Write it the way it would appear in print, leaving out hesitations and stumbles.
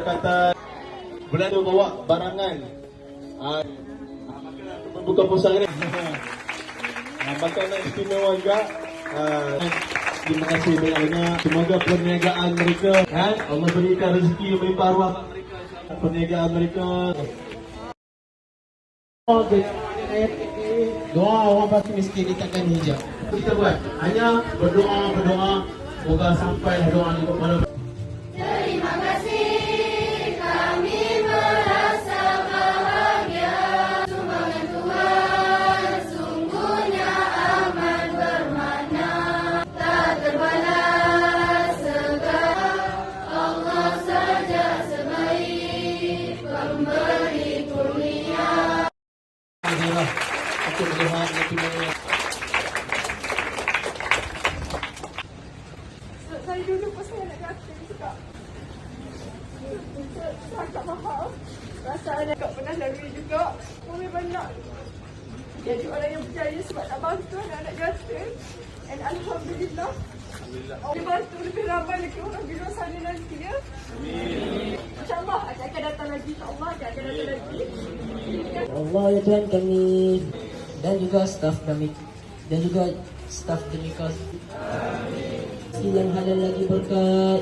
Kata bulan tu bawa barangan. Buka puasa ni. Makanan istimewa juga. Terima kasih banyak-banyak. Semoga perniagaan mereka Allah berikan rezeki yang melimpah ruah mereka. Perniagaan mereka. Doa orang fakir miskin ditakkan hijab. Kita buat hanya berdoa. Semoga sampai doa ini kepada. Terima kasih, kami merasa bahagia. Sumbangan Tuhan sungguhnya amat bermakna. Tak terbalas segala, Allah saja sebaik pemberi kurnia. Alhamdulillah, aku melihat nanti Saya dulu pas saya nak jatuh juga. Saya tak faham. Perasaan tak pernah lalui juga. Mami banyak jadi orang yang berjaya sebab nak bantu anak-anak jatuh. And Alhamdulillah. Allah bantu lebih ramai lagi orang di luar sana nanti ya. InsyaAllah akan datang lagi. InsyaAllah akan datang lagi. Allah ya Tuhan kami dan juga staf kami dan juga staf demi kau. Yang halal lagi berkat.